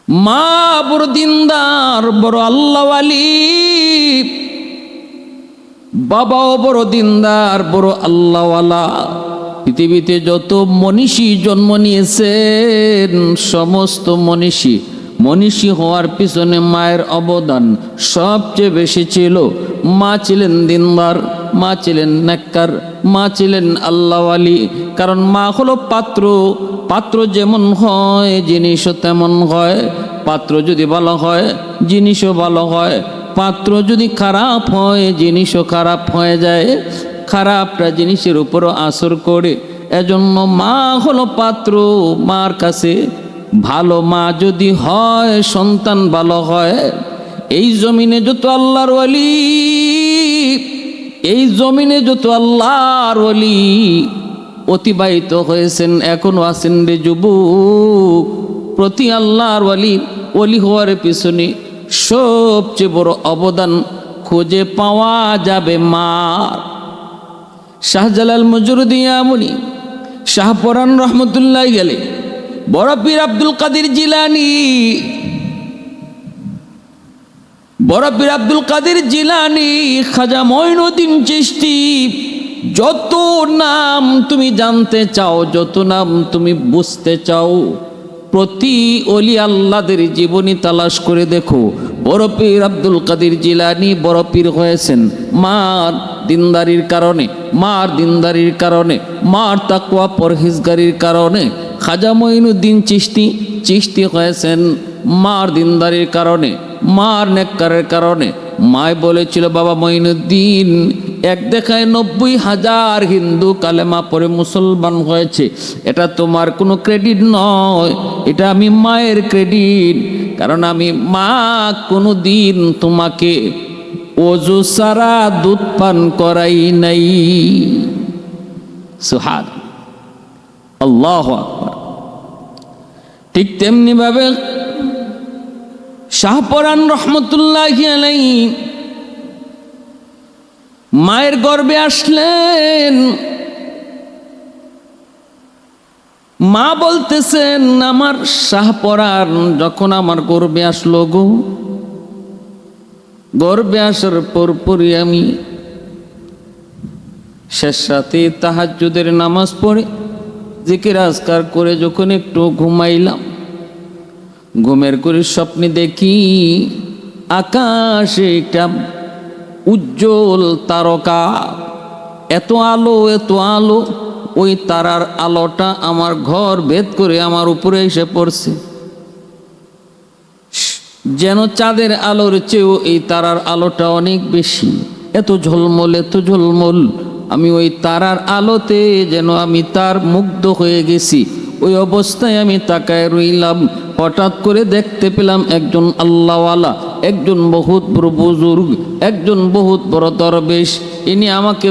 মা বড় দিনদার, বড় আল্লাহওয়ালি, বাবাও বড় দিনদার, বড় আল্লাহওয়ালা। পৃথিবীতে যত মনীষী জন্ম নিয়েছেন, সমস্ত মনীষী হওয়ার পিছনে মায়ের অবদান সবচেয়ে বেশি ছিল। মা ছিলেন দিনদার, মা ছিলেন নেককার, মা ছিলেন আল্লাহওয়ালি। কারণ মা হলো পাত্র যেমন হয় জিনিসও তেমন হয়। পাত্র যদি ভালো হয় জিনিসও ভালো হয়, পাত্র যদি খারাপ হয় জিনিসও খারাপ হয়ে যায়, খারাপটা জিনিসের উপরও আসর করে। এজন্য মা হলো পাত্র। মার কাছে ভালো মা যদি হয়, সন্তান ভালো হয়। এই জমিনে যত আল্লাহর ওয়ালি, এই জমিনে যত আল্লাহর ওয়ালি অতিবাহিত হয়েছেন, এখনো আছেন রে যুবক, প্রতি আল্লাহর ওয়ালি হওয়ার পিছনে সবচেয়ে বড় অবদান খুঁজে পাওয়া যাবে মার। শাহজালাল মজরুদিয়ামুনি শাহপরান রহমতুল্লাহ গেলে, বড় পীর আব্দুল কাদের জিলানী, বড় পীর আব্দুল কাদের জিলানী, খাজা মঈনুদ্দিন চিশতি, যত নাম তুমি জানতে চাও, যত নাম তুমি বুঝতে চাও, প্রতি ওলি আল্লাহদের জীবনী তালাশ করে দেখো। বড় পীর আব্দুল কাদের জিলানী বড় পীর হয়েছেন মার দিনদারির কারণে, মার দিনদারির কারণে, মার তাকওয়া পরহেজগারির কারণে। খাজা মঈনুদ্দিন চিশতি হয়েছেন মার দিনদারির কারণে, মার নেককারের কারণে। মায় বলেছিল, বাবা মঈনুদ্দিন, এক দেখায় 90,000 হিন্দু কালেমা পড়ে মুসলমান হয়েছে, এটা তোমার কোনো ক্রেডিট নয়, এটা আমি মায়ের ক্রেডিট। কারণ আমি মা কোনো দিন তোমাকে ওযু ছাড়া দুধ পান করাই নাই। সুবহান আল্লাহু আকবার। ঠিক তেমনি ভাবে শাহপরান রহমতুল্লাহি আলাইহি মায়ের গর্ভে আসলেন। মা বলতেছেন, আমার শাহপরান যখন আমার গর্ভে আসলো গো, গর্ভে আসার পরপরই আমি শেষ রাতে তাহাজ্জুদের নামাজ পড়ে জিকির আজকার করে যখন একটু ঘুমাইলাম, ঘুমের করে স্বপ্নে দেখি আকাশে একটা উজ্জ্বল তারকা, এত আলো এত আলো, ওই তারার আলোটা আমার ঘর ভেদ করে আমার উপরে এসে পড়ছে। যেন চাঁদের আলোর চেয়েও এই তারার আলোটা অনেক বেশি, এত ঝলমল এত ঝলমল। আমি ওই তারার আলোতে যেন আমি তার মুগ্ধ হয়ে গেছি। ওই অবস্থায় আমি তাকায় রইলাম। হঠাৎ করে দেখতে পেলাম একজন আল্লাহওয়ালা, একজন বহুত বড় বুজুর্গ, একজন বহুত বড় দরবেশ। ইনি আমাকে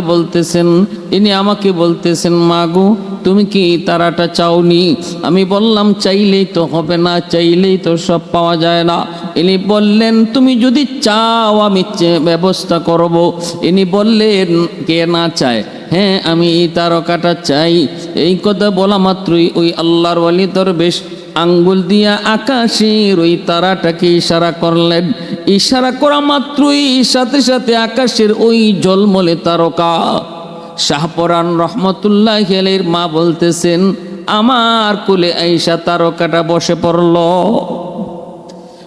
বলতেছেন, মা গো, তুমি কি তারাটা চাওনি? আমি বললাম, চাইলেই তো হবে না, চাইলেই তো সব পাওয়া যায় না। ইনি বললেন, তুমি যদি চাও আমি ব্যবস্থা করব। ইনি বললেন, কে না চায়? হ্যাঁ, আমি এই তারকাটা চাই। এই কথা বলা মাত্রই ওই আল্লাহর ওয়ালি দরবেশ আঙ্গুল দিয়া আকাশের ওই তারাটাকে ইশারা করলেন। ইশারা করা মাত্রই সাথে সাথে আকাশের ওই ঝলমলে তারকা শাহপরান রহমতুল্লাহি আলাইহির মা বলতেছেন, আমার কোলে আয়েশা তারকাটা বসে পড়ল।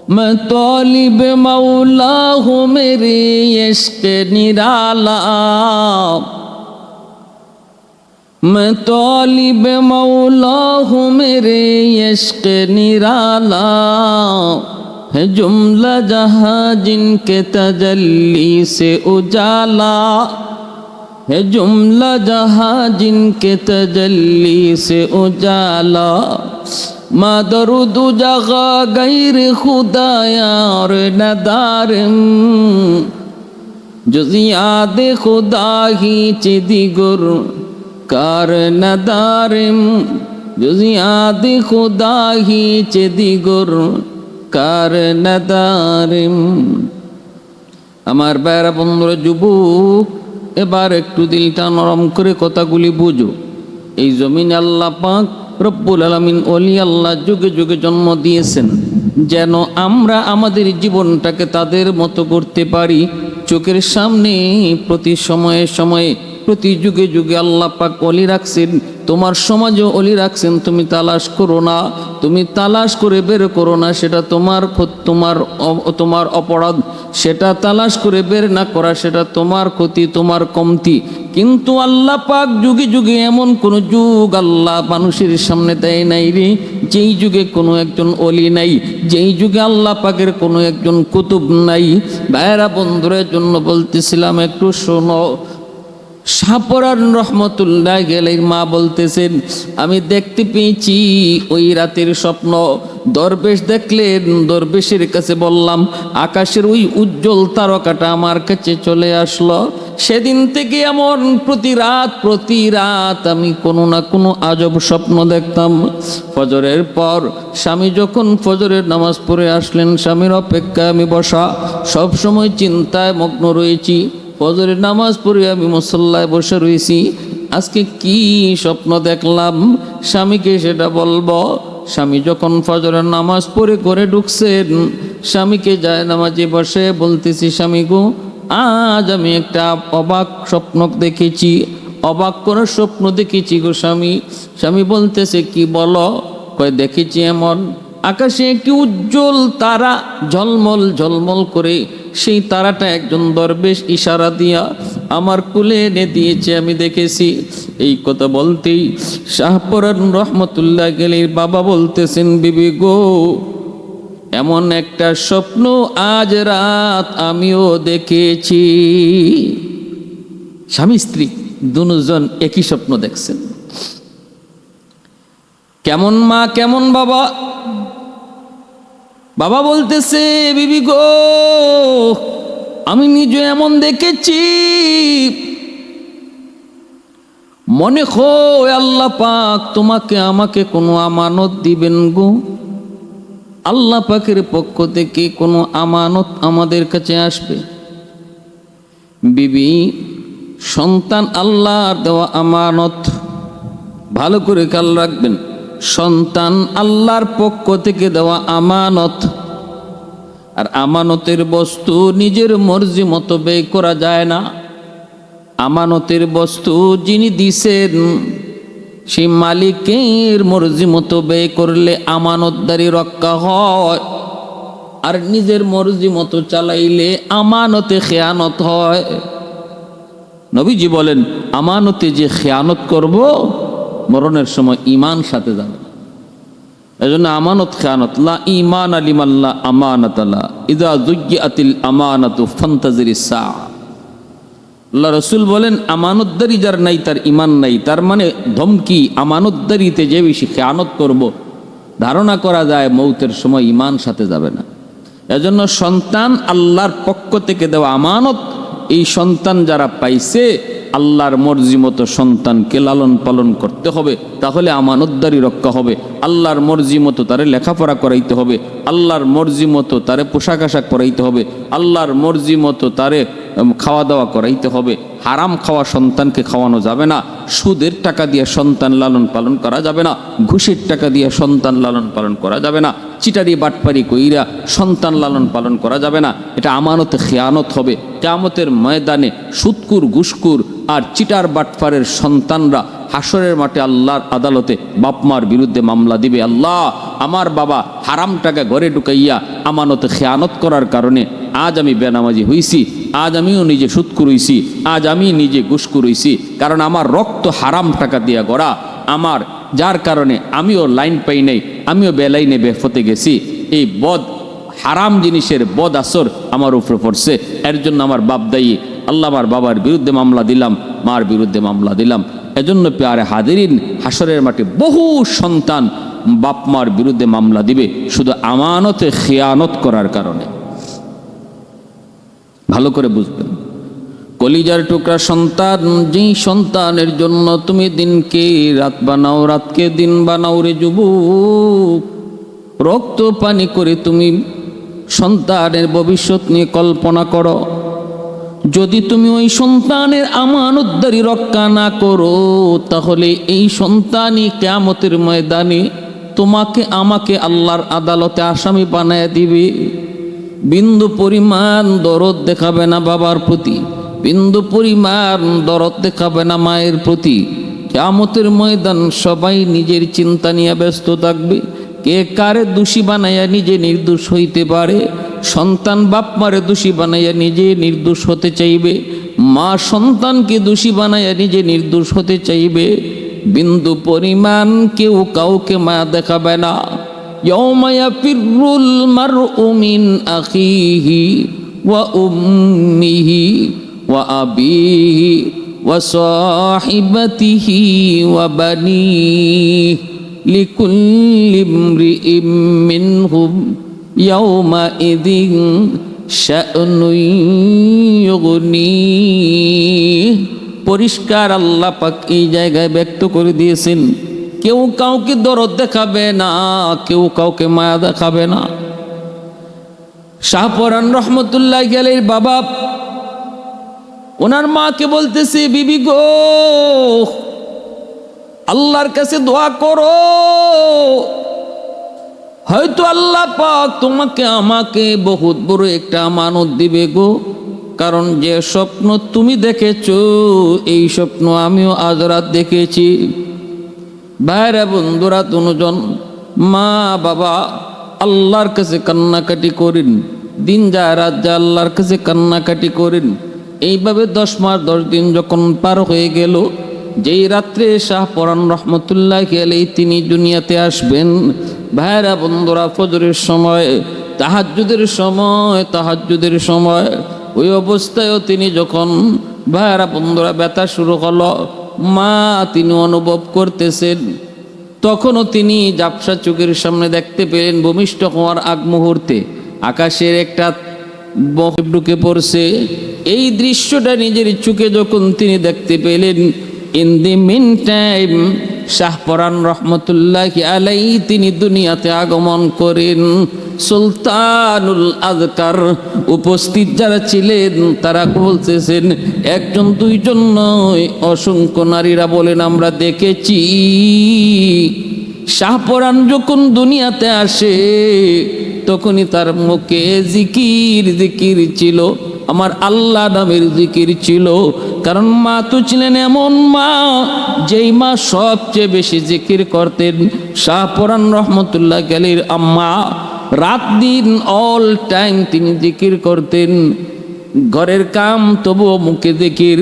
मैं तौलिब मौला हूँ मेरे इश्क निराला, मैं तौलिब मौला हूँ मेरे इश्क निराला, है जुमला जहाँ जिनके तजल्ली से उजाला, है जुमला जहाँ जिनके तजल्ली से उजाला, मा दरुद जगा गैर खुदाया और नदारम, जुज़ याद खुदा ही चिदिगुर कार नदारम, जुज़ याद खुदा ही चिदिगुर कार नदारम। আমার বাইরা বন্ধুরা, যুবক, এবার একটু দিলটা নরম করে কথাগুলি বুঝো। এই জমিনে আল্লাহ পাক রব্বুল আলামিন ওলি আল্লাহ যুগে যুগে জন্ম দিয়েছেন যেন আমরা আমাদের জীবনটাকে তাদের মতো করতে পারি। চোখের সামনে প্রতি সময়ে সময়ে প্রতি যুগে যুগে আল্লাহ পাক ওলি রাখছেন, তোমার সমাজও ওলি রাখছেন। তুমি তালাশ করো না, তুমি তালাশ করে বের করো না, সেটা তোমার অপরাধ। সেটা তালাশ করে বের না করা সেটা তোমার ক্ষতি, তোমার কমতি। কিন্তু আল্লাহ পাক যুগে যুগে এমন কোন যুগ আল্লাহ মানুষের সামনে দেয় নাই রে, যেই যুগে কোনো একজন ওলি নাই, যেই যুগে আল্লাহ পাকের কোনো একজন কুতুব নাই। ভাইয়েরা বন্ধুদের জন্য বলতেছিলাম, একটু শোনো। শাহপরান রহমতুল্লাহ গেলের মা বলতেছেন, আমি দেখতে পেয়েছি ওই রাতের স্বপ্ন। দরবেশ দেখলেন, দরবেশের কাছে বললাম, আকাশের ওই উজ্জ্বল তারকাটা আমার কাছে চলে আসলো। সেদিন থেকে এমন প্রতি রাত আমি কোনো না কোনো আজব স্বপ্ন দেখতাম। ফজরের পর স্বামী যখন ফজরের নামাজ পড়ে আসলেন, স্বামীর অপেক্ষায় আমি বসা, সব সময় চিন্তায় মগ্ন রয়েছি। ফজরের নামাজ পড়ে আমি মুসল্লায় বসে রয়েছি, আজকে কি স্বপ্ন দেখলাম স্বামীকে সেটা বলবো। স্বামী যখন ফজরের নামাজ পড়ে করে ঢুকছেন, স্বামীকে যায় নামাজে বসে বলতেছি, স্বামী গো, আজ আমি একটা অবাক স্বপ্ন দেখেছি, অবাক করে স্বপ্ন দেখেছি গো স্বামী। স্বামী বলতেছে, কি বলো? কয়, দেখেছি এমন আকাশে একটি উজ্জ্বল তারা ঝলমল ঝলমল করে, সেই তারাটা একজন দরবেশ ইশারা দিয়া আমার কুলে এনে দিয়েছে, আমি দেখেছি। এই কথা বলতেই শাহপরান রহমতুল্লাহ গেলির বাবা বলতেছেন, বিবি গো, এমন একটা স্বপ্ন আজ রাত আমিও দেখেছি। স্বামী স্ত্রী দুজন একই স্বপ্ন দেখছেন। কেমন মা কেমন বাবা? বাবা বলতেছে, বিবি গো, আমি নিজে এমন দেখেছি, মনে হয় আল্লাহ পাক তোমাকে আমাকে কোনো আমানত দিবেন গো। আল্লাহ পাকের পক্ষ থেকে কোনো আমানত আমাদের কাছে আসবে। বিবি, সন্তান আল্লাহর দেওয়া আমানত, ভালো করে খেয়াল রাখবেন। সন্তান আল্লাহর পক্ষ থেকে দেওয়া আমানত, আর আমানতের বস্তু নিজের মর্জি মতো ব্যয় করা যায় না। আমানতের বস্তু যিনি দিছেন সেই মালিকের মর্জি মতো ব্যয় করলে আমানতদারি রক্ষা হয়, আর নিজের মর্জি মতো চালাইলে আমানতে খেয়ানত হয়। নবীজি বলেন, আমানতে যে খেয়ানত করব মরণের সময় ঈমান সাথে যাবে। এজন্য আমানত খেয়ানত, লা ঈমান লিমাল্লা আমানাত লা, ইযা যুজ্জিআতিল আমানাতু ফান্তাজিরিস সাআ। আল্লাহ রাসূল বলেন, আমানতদারি যার নাই তার ঈমান নাই। তার মানে ধমকি, আমানতদারিতে যে বেশি খেয়ানত করব, ধারণা করা যায় মৌতের সময় ঈমান সাথে যাবে না। এজন্য সন্তান আল্লাহর পক্ষ থেকে দেওয়া আমানত। এই সন্তান যারা পাইছে, আল্লাহর মর্জি মতো সন্তানকে লালন পালন করতে হবে, তাহলে আমানতদারি রক্ষা হবে। আল্লাহর মর্জি মতো তারে লেখাপড়া করাইতে হবে, আল্লাহর মর্জি মতো তারে পোশাক আশাক করাইতে হবে, আল্লাহর মর্জি মতো তারে খাওয়া দাওয়া করাইতে হবে। হারাম খাওয়া সন্তানকে খাওয়ানো যাবে না, সুদের টাকা দিয়ে সন্তান লালন পালন করা যাবে না, ঘুষের টাকা দিয়ে সন্তান লালন পালন করা যাবে না, চিটারি বাটপারি কইরা সন্তান লালন পালন করা যাবে না। এটা আমানতে খেয়ানত হবে। কিয়ামতের ময়দানে সুদকুর, ঘুষকুর আর চিটার বাটপারের সন্তানরা হাসরের মাঠে আল্লাহর আদালতে বাপমার বিরুদ্ধে মামলা দিবে, আল্লাহ, আমার বাবা হারাম টাকা ঘরে ঢুকাইয়া আমানতে খেয়ানত করার কারণে আজ আমি বেনামাজি হইছি, আজ আমিও নিজে সুদকুর হইছি, আজ আমি নিজে ঘুষকুর হইছি, কারণ আমার রক্ত হারাম টাকা দিয়া গড়া, আমার যার কারণে আমিও লাইন পাই নাই, আমিও বেলাইনে বেফতে গেছি। এই বদ হারাম জিনিসের বদ আসর আমার উপরে পড়ছে, এর জন্য আমার বাপ দায়ী। আল্লাহ, আমার বাবার বিরুদ্ধে মামলা দিলাম, মার বিরুদ্ধে মামলা দিলাম। এজন্য প্যারে হাজিরিন, হাসরের মাঠে বহু সন্তান বাপ মার বিরুদ্ধে মামলা দিবে শুধু আমানতে খেয়ানত করার কারণে। ভালো করে বুঝবেন, কলিজার টুকরা সন্তান, যেই সন্তানের জন্য তুমি দিনকে রাত বানাও, রাতকে দিন বানাও রে যুবক, রক্ত পানি করে তুমি সন্তানের ভবিষ্যৎ নিয়ে কল্পনা করো। যদি তুমি ওই সন্তানের আমানতদারি রক্ষা না করো, তাহলে এই সন্তানই কিয়ামতের ময়দানে তোমাকে আমাকে আল্লাহর আদালতে আসামি বানায় দিবে। বিন্দু পরিমাণ দরদ দেখাবে না বাবার প্রতি, বিন্দু পরিমাণ দরদ দেখাবে না মায়ের প্রতি। কিয়ামতের ময়দান সবাই নিজের চিন্তা নিয়ে ব্যস্ত থাকবে। কে কারে দোষী বানাইয়া নিজে নির্দোষ হইতে পারে। সন্তান বাপ মারে দোষী বানাইয়া নিজে নির্দোষ হতে চাইবে, মা সন্তানকে দোষী বানাইয়া নিজে নির্দোষ হতে চাইবে। বিন্দু পরিমাণ কেউ কাউকে মায়া দেখাবে না। ইয়াউমা ইয়াফিরুল মারউ মিন আখিহি ওয়া উম্মিহি ওয়া আবিহি ওয়া সাহিবাতিহি ওয়া বানিহি লিকুল্লি ইমরিইম মিনহুম ইয়াউমাইযিন শা'নুন ইউগনিহি। পরিষ্কার আল্লাহ পাক এই জায়গায় ব্যক্ত করে দিয়েছেন, কেউ কাউকে দরদ দেখাবে না, কেউ কাউকে মায়া দেখাবে না। শাহপরান রহমতুল্লাহি আলাইহির বাবা ওনার মাকে বলতেছে, বিবি গো, আল্লাহর কাছে দোয়া করো, হয়তো আল্লাহ পাক তোমাকে আমাকে বহুত বড় একটা আমানত দিবে গো। কারণ যে স্বপ্ন তুমি দেখেছো, এই স্বপ্ন আমিও আজ রাত দেখেছি। ভাইরা বন্ধুরা, তনুজন মা বাবা আল্লাহর কাছে কান্নাকাটি করেন, দিন যায় রাত যায় আল্লাহর কাছে কান্নাকাটি করেন। এইভাবে 10 মাস 10 দিন যখন পার হয়ে গেল, যেই রাত্রে শাহপরান রহমতুল্লাহি আলাইহি তিনি দুনিয়াতে আসবেন, ভাইরা বন্ধুরা ফজরের সময়, তাহাজ্জুদের সময় ওই অবস্থায়ও তিনি যখন ভাইরা বন্ধুরা ব্যথা শুরু হলো, মা তিনি অনুভব করতেছেন। তখনও তিনি ঝাপসা চোখের সামনে দেখতে পেলেন ভূমিষ্ঠ হওয়ার আগ মুহূর্তে আকাশের একটা বরফ ঢুকে পড়ছে। এই দৃশ্যটা নিজের চোখে যখন তিনি দেখতে পেলেন, in the mean time Shahparan রহমতুল্লাহি আলাইহি তিনি দুনিয়াতে আগমন করেন। সুলতানুল আজকার উপস্থিত যারা ছিলেন তারা বলতেছেন, একজন দুইজন নয়, অসংখ্য নারীরা বলেন আমরা দেখেছি শাহপরান যখন দুনিয়াতে আসে তখনই তার মুখে জিকির ছিল, আমার আল্লাহ নামের জিকির ছিল। কারণ মা তো ছিলেন এমন মা, যেই মা সবচেয়ে বেশি জিকির করতেন। শাহপরান রহমতুল্লাহি আলাইহির আম্মা রাত দিন অল টাইম তিনি জিকির করতেন। ঘরের কাম তবুও মুখে জিকির,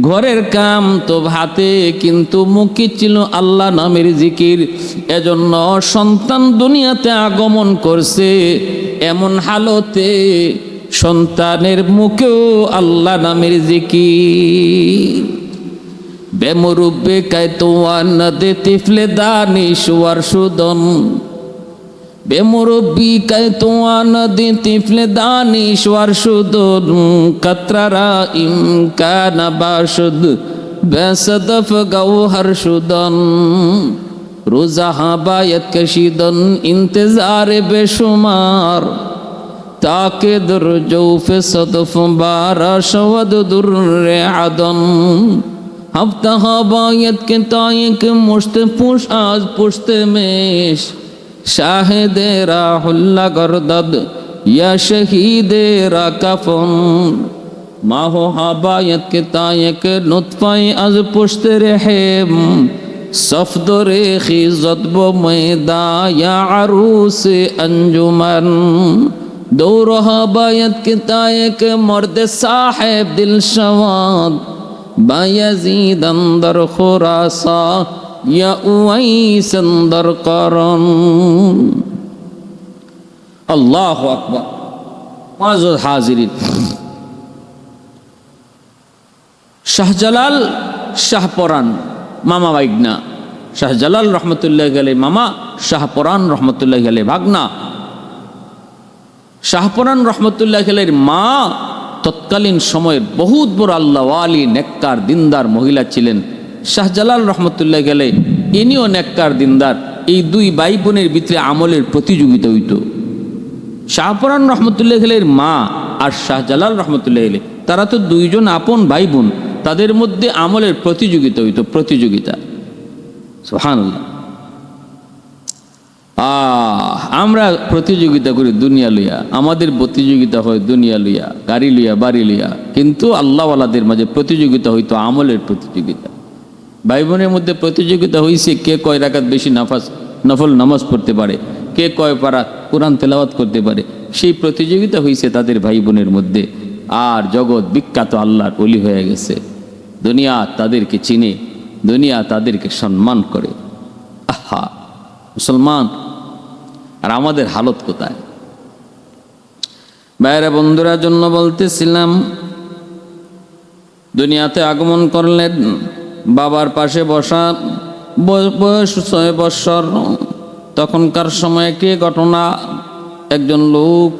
ঘরের কাম তো হাতে, কিন্তু মুখে ছিল আল্লাহ নামের জিকির। এজন্য সন্তান দুনিয়াতে আগমন করছে এমন হালতে সন্তানের মুখেও আল্লাহ নামের জিকির। বেমুরব্বে কায়তোয়ান দে তিফলে দানিশওয়ার সুদন, বেমুরব্বি কায়তোয়ান দে তিফলে দানিশওয়ার সুদন, কাতরারা ইমকানা বাশুদ বেসদফ গৌহর সুদন, রোজাহা বায়ত কশিদন ইন্তজারে বেশুমার, তাকে dur জৌফে সদফ বারা শওদ দুর্রে আদন, হফতা হবায়ত কে তায়ক মুশতে পুশ আজ পুশতে মেশ, শাহেদে রাহুল্লা গরদদ ইয়া শহীদেরা কাফন, মাহো হবায়ত কে তায়ক নুতফায়ে আজ পুশতে রেহেম, সফদরে খিজত বো ময়দা ইয়া আরুসে अंजुमन, दौर हबायत के तायक मर्द साहेब दिल शवाद, बायजीद अंदर खुरासा या उवैस अंदर करन। अल्लाहु अकबर। माज़ूद हाजिरीन, শাহজালাল শাহপরান মামা ভাগনা, শাহজালাল রহমতুল্লাহি আলাইহি মামা, শাহপরান রহমতুল্লাহি আলাইহি ভাগনা। শাহপরান রহমতুল্লাহি আলাইহির মা তৎকালীন সময়ের বহুত বড় আল্লাহ ওয়ালি নেককার দিনদার মহিলা ছিলেন। শাহজালাল রহমতুল্লাহি আলাইহি ইনিও নেককার দিনদার। এই দুই ভাই বোনের ভিতরে আমলের প্রতিযোগিতা হইত। শাহপরান রহমতুল্লাহি আলাইহির মা আর শাহজালাল রহমতুল্লাহি আলাইহি তারা তো দুইজন আপন ভাই বোন, তাদের মধ্যে আমলের প্রতিযোগিতা হইতো, প্রতিযোগিতা। সুবহানাল্লাহ। আমরা প্রতিযোগিতা করি দুনিয়া লইয়া, আমাদের প্রতিযোগিতা হয় দুনিয়া লইয়া, গাড়ি লইয়া, বাড়ি লইয়া, কিন্তু আল্লাহওয়ালাদের মাঝে প্রতিযোগিতা হইতো আমলের প্রতিযোগিতা। ভাই বোনের মধ্যে প্রতিযোগিতা হয়েছে কে কয় রাকাত বেশি নফল নামাজ পড়তে পারে, কে কয় পারা কোরআন তেলাওয়াত করতে পারে, সেই প্রতিযোগিতা হয়েছে তাদের ভাই বোনের মধ্যে। আর জগৎ বিখ্যাত আল্লাহর ওলি হয়ে গেছে, দুনিয়া তাদেরকে চিনে, দুনিয়া তাদেরকে সম্মান করে। আহা মুসলমান, আর আমাদের হালত কোথায়? বাইরে বন্ধুরা জন্য বলতেছিলাম, দুনিয়াতে আগমন করলেন, বাবার পাশে বসা, বয়স 6 বৎসর। তখনকার সময় একটি ঘটনা, একজন লোক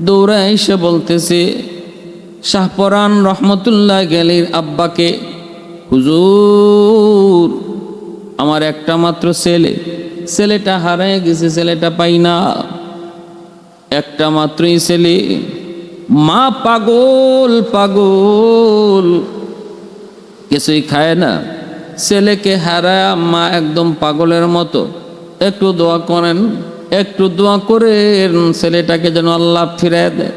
দৌড়ে এসে বলতেছে শাহপরান রহমতুল্লাহ আলাইহির আব্বাকে, হুজুর আমার একটা মাত্র ছেলেটা হারিয়ে গেছে, ছেলেটা পাই না, একটা মাত্রই ছেলে, মা পাগল, কিছুই খায় না, ছেলেকে হারায় মা একদম পাগলের মতো। একটু দোয়া করেন, একটু দোয়া করেন ছেলেটাকে যেন আল্লাহ ফিরিয়ে দেয়।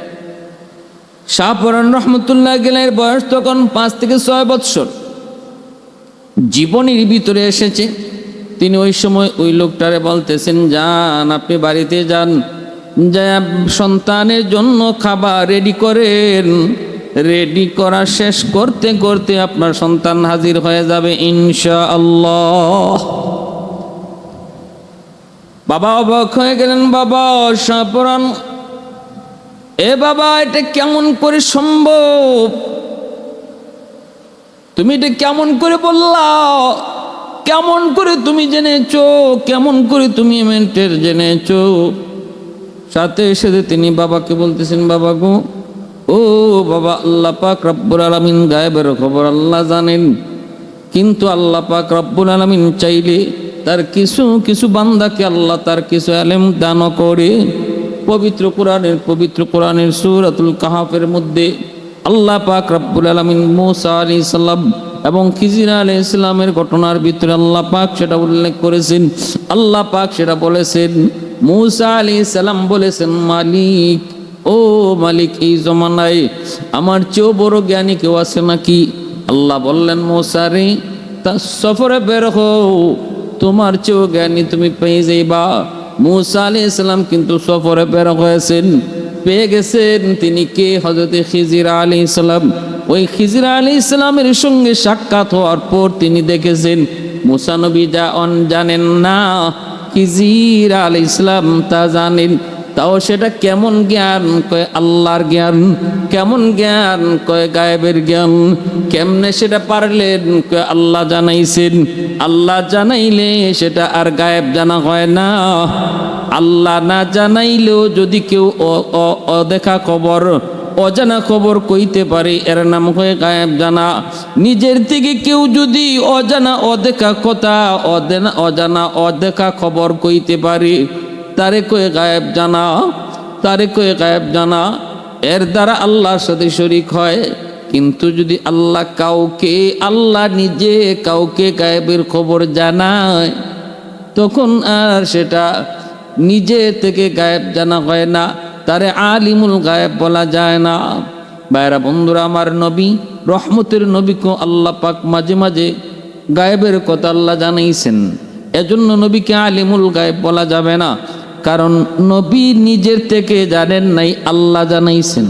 শাহপরান রহমতুল্লাহ আলাইহির বয়স তখন 5 থেকে 6 বৎসর, জীবনের ভিতরে এসেছে। তিনি ওই সময় ওই লোকটারে বলতেছেন, যান আপনি বাড়িতে যান, যা সন্তানের জন্য খাবার রেডি করেন, রেডি করা শেষ করতে করতে আপনার সন্তান হাজির হয়ে যাবে ইনশাআল্লাহ। বাবা অবাক হয়ে গেলেন, বাবা শাহপরান, এ বাবা এটা কেমন করে সম্ভব? তুমি এটা কেমন করে বললা? কেমন করে তুমি জেনেছো? কেমন করে তুমি মেন্টের জেনেছো? সাথে সাথে তিনি বাবাকে বলতেছেন, বাবা গো, ও বাবা, আল্লাহ পাক রব্বুল আলামিন গায়েবের খবর আল্লাহ জানেন, কিন্তু আল্লাহ পাক রব্বুল আলামিন চাইলে তার কিছু কিছু বান্দাকে আল্লাহ তার কিছু ইলম দান করে। পবিত্র কোরআনের সূরাতুল কাহফের মধ্যে আল্লাহ পাক রব্বুল আলামিন মূসা আলাইহিস সালাম এবং খিজির আলাইহিস সালামের ঘটনার ভিতরে আল্লাহ পাক সেটা উল্লেখ করেছেন। আল্লাহ পাক সেটা বলেছেন, মূসা আলাইহিস সালাম বলেছেন, মালিক, ও মালিক, এই জমানায় আমার চেয়েও বড় জ্ঞানী কেউ আছে নাকি? আল্লাহ বললেন, মূসা রে, তা সফরে বের হও, তোমার চেয়েও জ্ঞানী তুমি পেয়ে যাইবা। মূসা আলাইহিস সালাম কিন্তু সফরে বের হয়েছেন, পেয়ে গেছেন তিনি কে? হযরতে খিজির আলাইহিস সালাম। ওই খিজির আলাইহিস সালামের সঙ্গে সাক্ষাৎ হওয়ার পর তিনি দেখেছেন মূসা নবী যা জানেন না, খিজির আলাইহিস সালাম তা জানেন। তাও সেটা কেমন জ্ঞান? কয় আল্লাহর জ্ঞান। কেমন জ্ঞান? কয় গায়েবের জ্ঞান। কেমনে সেটা পারলেন? কয় আল্লাহ জানাইছেন। আল্লাহ জানাইলে সেটা আর গায়েব জানা হয় না। আল্লাহ না জানাইলেও যদি কেউ অদেখা খবর, অজানা খবর কইতে পারে, এর নাম হয় গায়েব জানা। নিজের থেকে কেউ যদি অজানা অদেখা কথা, অজানা অদেখা খবর কইতে পারে, তারে কয়ে গায়েব জানা, তারে কয়ে গায়েব জানা। এর দ্বারা আল্লাহর সাথে শরীক হয়। কিন্তু যদি আল্লাহ কাউকে, আল্লাহ নিজে কাউকে গায়েবের খবর জানায়, তখন আর সেটা নিজে থেকে গায়েব জানা হয় না, তারে আলিমুল গায়েব বলা যায় না। ভাইরা বন্ধুরা, আমার নবী, রহমতের নবীকে আল্লাহ পাক মাঝে মাঝে গায়েবের কথা আল্লাহ জানাইছেন। এজন্য নবীকে আলিমুল গায়েব বলা যাবে না, কারণ নবী নিজের থেকে জানেন নাই, আল্লাহ জানাইছেন।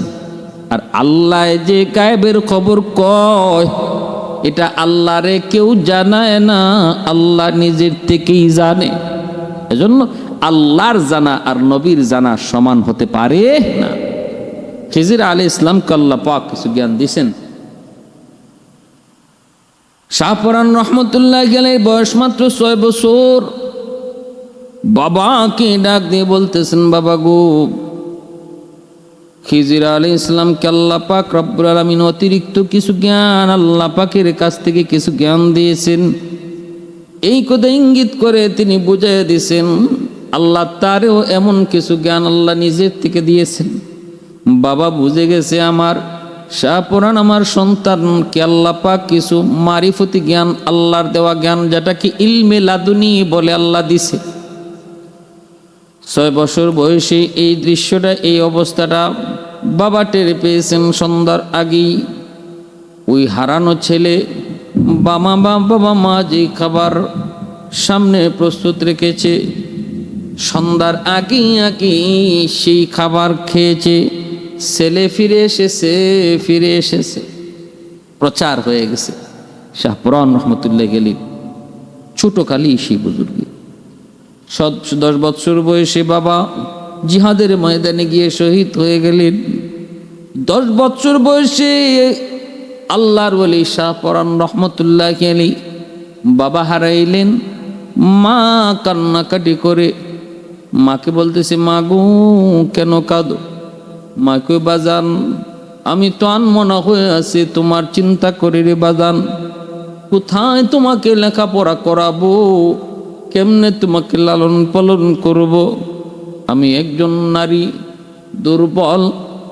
আর আল্লাহ যে গায়েবের খবর কয়, এটা আল্লাহরে কেউ জানায় না, আল্লাহ নিজের থেকেই জানে। এজন্য আল্লাহর জানা আর নবীর জানা সমান হতে পারে না। খিজির আলাইহিস সালামকে আল্লাহ পাক কিছু জ্ঞান দিয়েছেন। শাহপরান রহমতুল্লাহ আলাইহির বয়স মাত্র 6 বছর। বাবাকে ডাক দিয়ে বলতেছেন, বাবা গো, খিজির আলাইহিস সালামকে আল্লাহ পাক রব্বুল আলামিন অতিরিক্ত কিছু জ্ঞান আল্লাহ পাকের কাছ থেকে কিছু জ্ঞান দিয়েছেন। এই কথা ইঙ্গিত করে তিনি বুঝিয়ে দিয়েছেন আল্লাহ তারেও এমন কিছু জ্ঞান আল্লাহ নিজের থেকে দিয়েছেন। বাবা বুঝে গেছে আমার শাহপুরান আমার সন্তানকে আল্লাহ পাক কিছু মারিফতি জ্ঞান, আল্লাহর দেওয়া জ্ঞান, যেটা কি ইলমে লাদুনি বলে আল্লাহ দিছে। 6 বছর বয়সে এই দৃশ্যটা, এই অবস্থাটা বাবা টের পেয়েছেন সন্ধ্যার আগেই। ওই হারানো ছেলে বাবা মা যে খাবার সামনে প্রস্তুত রেখেছে, সন্ধ্যার আগেই সেই খাবার খেয়েছে। ছেলে ফিরে এসেছে, প্রচার হয়ে গেছে। শাহপুরান রহমতুল্লাহ গেলি ছোটকালই সেই বুজুর্গ 10 বছর বয়সে বাবা জিহাদের ময়দানে গিয়ে শহীদ হয়ে গেলেন। 10 বছর বয়সে আল্লাহর ওলি শাহপুরান রহমতুল্লাহ গেলি বাবা হারাইলেন। মা কান্নাকাটি করে মাকে বলতেছে, মা গো কেন কাঁদো? মা কই, বাজান আমি তো আনমনা হয়ে আছি, তোমার চিন্তা করে রে বাজান। কোথায় তোমাকে লেখাপড়া করাবো, কেমনে তোমাকে লালন পালন করব? আমি একজন নারী দুর্বল,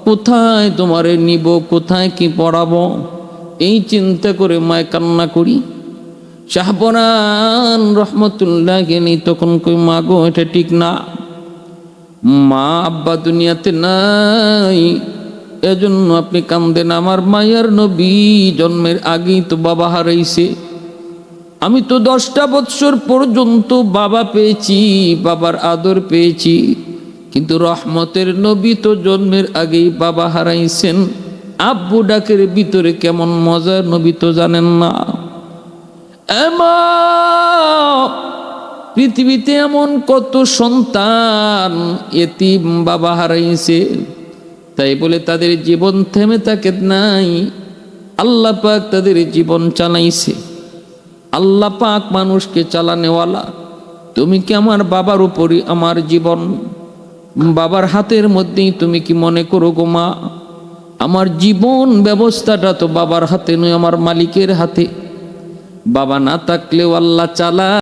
কোথায় তোমারে নিব, কোথায় কি পড়াবো, এই চিন্তা করে মায় কান্না করি। শাহপুরান রহমতুল্লাহ গেনি তখন কই, মা গো এটা ঠিক না, মা আব্বা দুনিয়াতে নাই, এজন্য আপনি কান্দেন। আমার মায়ের নবী জন্মের আগেই তো বাবা হারাইছে। আমি তো 10টা বছর পর্যন্ত বাবা পেয়েছি, বাবার আদর পেয়েছি, কিন্তু রহমতের নবী তো জন্মের আগেই বাবা হারাইছেন। আব্বু ডাকের ভিতরে কেমন মজার নবী তো জানেন না। পৃথিবীতে এমন কত সন্তান এতিম বাবা হারাইছে, তাই বলে তাদের জীবন থেমে থাকে নাই। আল্লাহ পাক তাদের জীবন চালাইছে। আল্লাহ পাক মানুষকে চালানেওয়ালা। তুমি কি আমার বাবার উপরই আমার জীবন, বাবার হাতের মধ্যেই তুমি কি মনে করো গো মা? আমার জীবন ব্যবস্থাটা তো বাবার হাতে নয়, আমার মালিকের হাতে। বাবা না থাকলেও আল্লাহ চালা।